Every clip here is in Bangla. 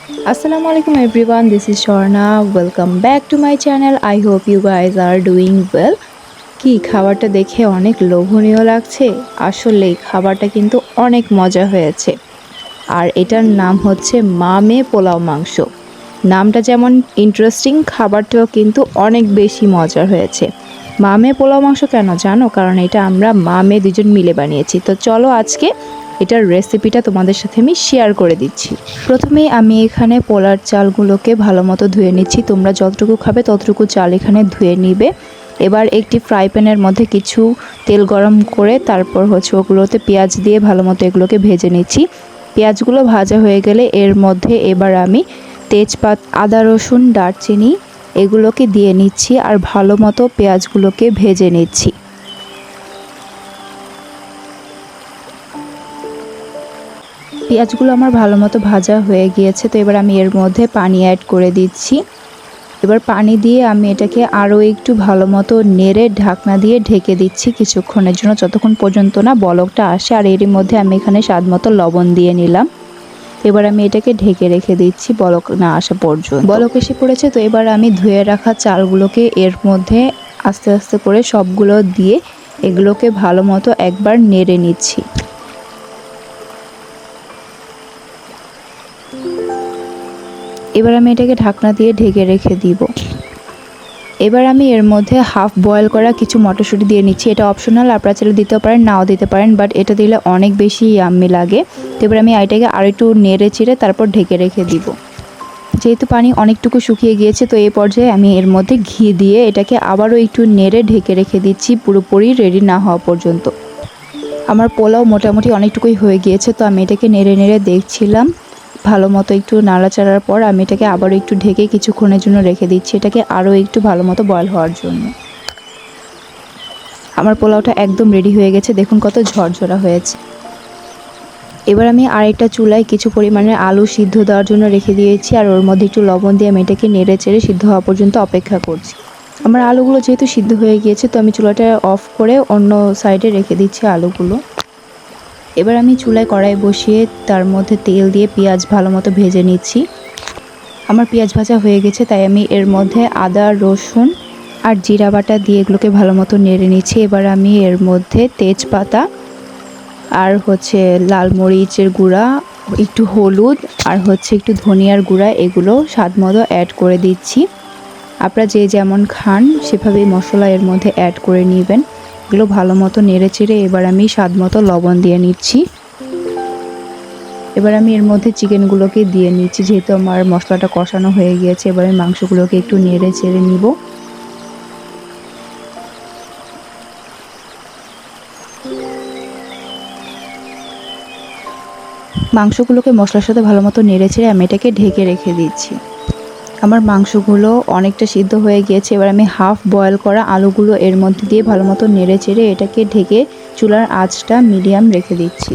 Assalamu alaikum everyone, this is Shorna. Welcome back to my channel. I hope you guys are doing well. কি খাবারটা দেখে অনেক লোভনীয় লাগছে। আসলে খাবারটা কিন্তু অনেক মজা হয়েছে। আর এটার নাম হচ্ছে মামে পোলাও মাংস। নামটা যেমন ইন্টারেস্টিং, খাবারটাও কিন্তু অনেক বেশি মজার হয়েছে। মামে পোলাও মাংস কেন জানো? কারণ এটা আমরা মামে দুজন মিলে বানিয়েছি। তো চলো আজকে এটার রেসিপিটা তোমাদের সাথে আমি শেয়ার করে দিচ্ছি। প্রথমেই আমি এখানে পোলার চালগুলোকে ভালো মতো ধুয়ে নিচ্ছি। তোমরা যতটুকু খাবে ততটুকু চাল এখানে ধুয়ে নিবে। এবার একটি ফ্রাই প্যানের মধ্যে কিছু তেল গরম করে তারপর ওগুলোতে পেঁয়াজ দিয়ে ভালো মতো এগুলোকে ভেজে নিচ্ছি। পেঁয়াজগুলো ভাজা হয়ে গেলে এর মধ্যে এবার আমি তেজপাত, আদা, রসুন, দারচিনি এগুলোকে দিয়ে নিচ্ছি আর ভালো মতো পেঁয়াজগুলোকে ভেজে নিচ্ছি। পেঁয়াজগুলো আমার ভালো মতো ভাজা হয়ে গিয়েছে, তো এবার আমি এর মধ্যে পানি অ্যাড করে দিচ্ছি। এবার পানি দিয়ে আমি এটাকে আরও একটু ভালো মতো নেড়ে ঢাকনা দিয়ে ঢেকে দিচ্ছি কিছুক্ষণের জন্য, যতক্ষণ পর্যন্ত না বলকটা আসে। আর এরই মধ্যে আমি এখানে স্বাদ মতো লবণ দিয়ে নিলাম। এবার আমি এটাকে ঢেকে রেখে দিচ্ছি বলক না আসা পর্যন্ত। বলক এসে পড়েছে, তো এবার আমি ধুয়ে রাখা চালগুলোকে এর মধ্যে আস্তে আস্তে করে সবগুলো দিয়ে এগুলোকে ভালো মতো একবার নেড়ে নিচ্ছি। এবার আমি এটাকে ঢাকনা দিয়ে ঢেকে রেখে দিব। এবার আমি এর মধ্যে হাফ বয়েল করা কিছু মটরশুঁটি দিয়ে নিচ্ছি। এটা অপশনাল, আপনারা চাইলে দিতেও পারেন, নাও দিতে পারেন, বাট এটা দিলে অনেক বেশি ইয়াম্মি লাগে। তো এবার আমি এটাকে আর একটু নেড়ে চিড়ে তারপর ঢেকে রেখে দিব। যেহেতু পানি অনেকটুকু শুকিয়ে গিয়েছে, তো এই পর্যায়ে আমি এর মধ্যে ঘি দিয়ে এটাকে আবারও একটু নেড়ে ঢেকে রেখে দিচ্ছি পুরোপুরি রেডি না হওয়া পর্যন্ত। আমার পোলাও মোটামুটি অনেকটুকুই হয়ে গিয়েছে, তো আমি এটাকে নেড়ে নেড়ে দেখছিলাম। ভালো মতো একটু নাড়াচাড়ার পর আমি এটাকে আবারও একটু ঢেকে কিছুক্ষণের জন্য রেখে দিচ্ছি, এটাকে আরও একটু ভালো মতো বয়েল হওয়ার জন্য। আমার পোলাওটা একদম রেডি হয়ে গেছে, দেখুন কত ঝরঝরা হয়েছে। এবার আমি আরেকটা চুলায় কিছু পরিমাণে আলু সিদ্ধ দেওয়ার জন্য রেখে দিয়েছি, আর ওর মধ্যে একটু লবণ দিয়ে আমি এটাকে নেড়ে চেড়ে সিদ্ধ হওয়া পর্যন্ত অপেক্ষা করছি। আমার আলুগুলো যেহেতু সিদ্ধ হয়ে গিয়েছে, তো আমি চুলাটা অফ করে অন্য সাইডে রেখে দিচ্ছি আলুগুলো। এবার আমি চুলায় কড়াই বসিয়ে তার মধ্যে তেল দিয়ে পেঁয়াজ ভালো মতো ভেজে নিচ্ছি। আমার পেঁয়াজ ভাজা হয়ে গেছে, তাই আমি এর মধ্যে আদা, রসুন আর জিরা বাটা দিয়ে এগুলোকে ভালো মতো নেড়ে নিচ্ছি। এবার আমি এর মধ্যে তেজপাতা আর লাল মরিচের গুঁড়া, একটু হলুদ আর একটু ধনিয়ার গুঁড়া এগুলো স্বাদ মতো অ্যাড করে দিচ্ছি। আপনারা যে যেমন খান সেভাবেই মশলা এর মধ্যে অ্যাড করে নেবেন। এগুলো ভালো মতো নেড়ে চেড়ে এবার আমি স্বাদ মতো লবণ দিয়ে নিচ্ছি। এবার আমি এর মধ্যে চিকেনগুলোকে দিয়ে নিচ্ছি। যেহেতু আমার মশলাটা কষানো হয়ে গিয়েছে, এবার আমি মাংসগুলোকে একটু নেড়ে চেড়ে নিব। মাংসগুলোকে মশলার সাথে ভালো মতো নেড়ে চেড়ে আমি এটাকে ঢেকে রেখে দিচ্ছি। আমার মাংসগুলো অনেকটা সিদ্ধ হয়ে গিয়েছে। এবার আমি হাফ বয়েল করা আলুগুলো এর মধ্যে দিয়ে ভালো মতো নেড়ে চেড়ে এটাকে ঢেকে চুলার আঁচটা মিডিয়াম রেখে দিচ্ছি।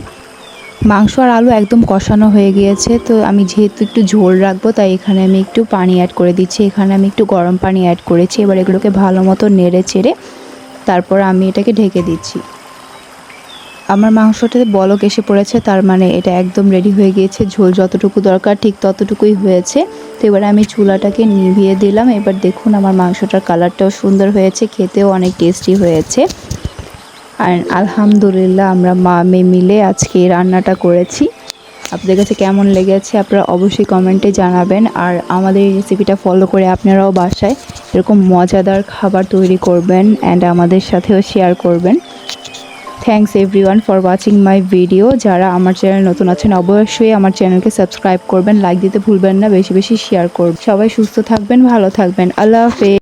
মাংস আর আলু একদম কষানো হয়ে গিয়েছে, তো আমি যেহেতু একটু ঝোল রাখবো তাই এখানে আমি একটু পানি অ্যাড করে দিচ্ছি। এখানে আমি একটু গরম পানি অ্যাড করেছি। এবার এগুলোকে ভালো মতো নেড়ে চেড়ে তারপর আমি এটাকে ঢেকে দিচ্ছি। আমার মাংসটাতে বলক এসে পড়েছে, তার মানে এটা একদম রেডি হয়ে গিয়েছে। ঝোল যতটুকু দরকার ঠিক ততটুকুই হয়েছে। তো এবার আমি চুলাটাকে নিভিয়ে দিলাম। এবার দেখুন আমার মাংসটার কালারটাও সুন্দর হয়েছে, খেতেও অনেক টেস্টি হয়েছে। আর আলহামদুলিল্লাহ আমরা মা মেয়ে মিলে আজকে এই রান্নাটা করেছি। আপনাদের কাছে কেমন লেগেছে আপনারা অবশ্যই কমেন্টে জানাবেন। আর আমাদের এই রেসিপিটা ফলো করে আপনারাও বাসায় এরকম মজাদার খাবার তৈরি করবেন অ্যান্ড আমাদের সাথেও শেয়ার করবেন। Thanks everyone for watching my video. যারা আমার চ্যানেল নতুন আছেন অবশ্যই আমার চ্যানেলকে সাবস্ক্রাইব করবেন, লাইক দিতে ভুলবেন না, বেশি বেশি শেয়ার করবেন। সবাই সুস্থ থাকবেন, ভালো থাকবেন। আল্লাহ হাফেজ।